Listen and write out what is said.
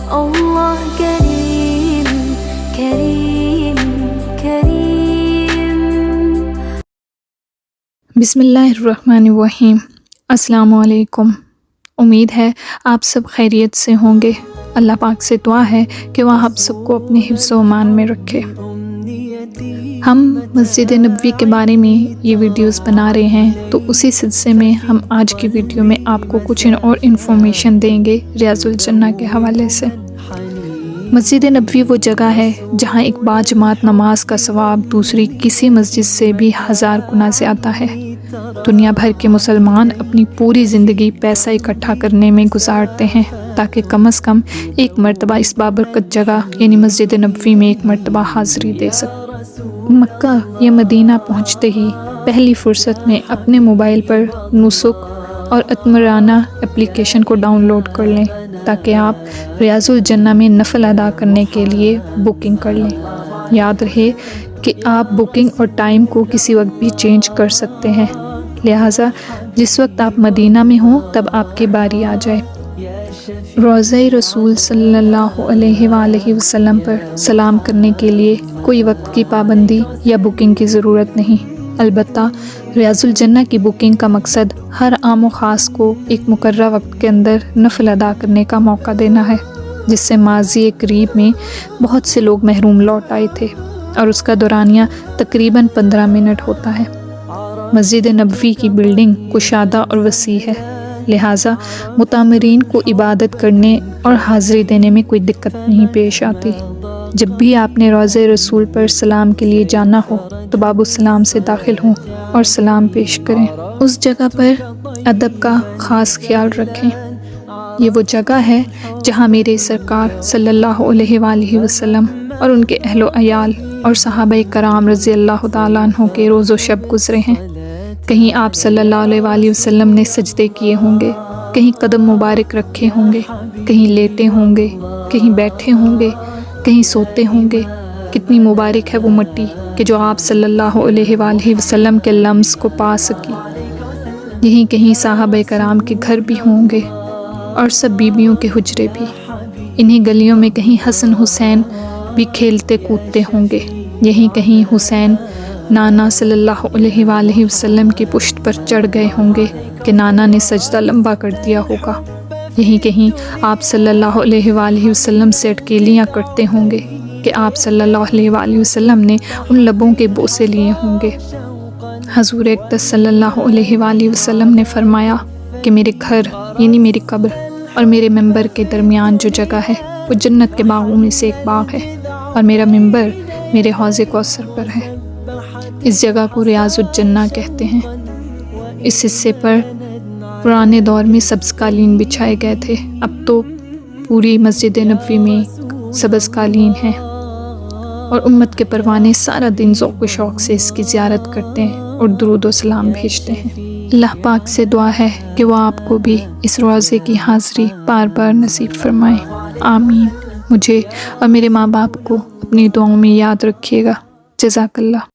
الله كريم كريم كريم. बिस्मिल्लाहिर्रहमानिर्रहीम. अस्सलाम वालेकुम. उम्मीद है आप सब खैरियत से होंगे. अल्लाह पाक से दुआ है कि वह आप सबको अपने हिफ्ज़ व अमान में रखे. हम मस्जिद नबवी के बारे में ये वीडियोस बना रहे हैं, तो उसी सिलसिले में हम आज की वीडियो में आपको कुछ और इन्फॉर्मेशन देंगे रियाजुल जन्नह के हवाले से. मस्जिद नबवी वो जगह है जहाँ एक बाजमात नमाज का सवाब दूसरी किसी मस्जिद से भी 1000 गुना ज़्यादा है. दुनिया भर के मुसलमान अपनी पूरी ज़िंदगी पैसा इकट्ठा करने में गुजारते हैं ताकि कम से कम एक मरतबा इस बाबरकत जगह यानी मस्जिद नबवी में एक मरतबा हाज़िरी दे सकें. मक्का या मदीना पहुँचते ही पहली फ़ुर्सत में अपने मोबाइल पर नुसुक और अतमराना एप्लीकेशन को डाउनलोड कर लें ताकि आप रियाजुल जन्नह में नफल अदा करने के लिए बुकिंग कर लें. याद रहे कि आप बुकिंग और टाइम को किसी वक्त भी चेंज कर सकते हैं, लिहाजा जिस वक्त आप मदीना में हों तब आपकी बारी आ जाए. रोज़ा रसूल सल्लल्लाहु अलैहि वसल्लम पर सलाम करने के लिए कोई वक्त की पाबंदी या बुकिंग की ज़रूरत नहीं. अलबत्ता रियाजुल जन्नह की बुकिंग का मकसद हर आम व ख़ास को एक मुकर्रर वक्त के अंदर नफल अदा करने का मौका देना है, जिससे माज़ी करीब में बहुत से लोग महरूम लौट आए थे और उसका दौरानिया तकरीबन 15 मिनट होता है. मस्जिद नबवी की बिल्डिंग कुशादा और वसी है, लिहाजा मुतामिरीन को इबादत करने और हाज़िरी देने में कोई दिक्कत नहीं पेश आती. जब भी आपने रोज़े रसूल पर सलाम के लिए जाना हो तो बाबुस्सलाम से दाखिल हों और सलाम पेश करें. उस जगह पर अदब का ख़ास ख्याल रखें. ये वो जगह है जहाँ मेरे सरकार सल्लल्लाहु अलैहि वसल्लम और उनके अहलो अयाल और सहाबा कराम रज़ी अल्लाह तआला अन्हों के रोज़ो शब गुज़रे हैं. कहीं आप सल्लल्लाहु अलैहि वसल्लम ने सजदे किए होंगे, कहीं कदम मुबारक रखे होंगे, कहीं लेटे होंगे, कहीं बैठे होंगे, कहीं सोते होंगे. कितनी मुबारक है वो मिट्टी कि जो आप सल्लल्लाहु अलैहि वसल्लम के लम्स को पा सकी. यहीं कहीं साहबा कराम के घर भी होंगे और सब बीबियों के हुजरे भी. इन्हीं गलियों में कहीं हसन हुसैन भी खेलते कूदते होंगे. यहीं कहीं हुसैन नाना सल्लल्लाहु अलैहि वसल्लम की पुश्त पर चढ़ गए होंगे कि नाना ने सजदा लंबा कर दिया होगा. यहीं कहीं आप सल्लल्लाहु अलैहि वसल्लम से अटकेलियाँ करते होंगे कि आप सल्लल्लाहु अलैहि वसल्लम ने उन लबों के बोसे लिए होंगे. हज़ूर अक़दस सल्लल्लाहु अलैहि वसल्लम ने फरमाया कि मेरे घर यानी मेरी कब्र और मेरे मिंबर के दरमियान जो जगह है वो जन्नत के बागों में से एक बाग है और मेरा मिंबर मेरे हौज़े कौसर पर है. इस जगह को रियाजुल जन्नह कहते हैं. इस हिस्से पर पुराने दौर में सब्ज़ कालीन बिछाए गए थे. अब तो पूरी मस्जिद नबवी में सब्ज़ कालीन है और उम्मत के परवाने सारा दिन ज़ौक़ व शौक़ से इसकी ज़ियारत करते हैं और दुरूद व सलाम भेजते हैं. अल्लाह पाक से दुआ है कि वह आपको भी इस रोज़े की हाज़िरी बार बार नसीब फरमाए. आमीन. मुझे और मेरे माँ बाप को अपनी दुआओं में याद रखिएगा. जज़ाकल्लाह.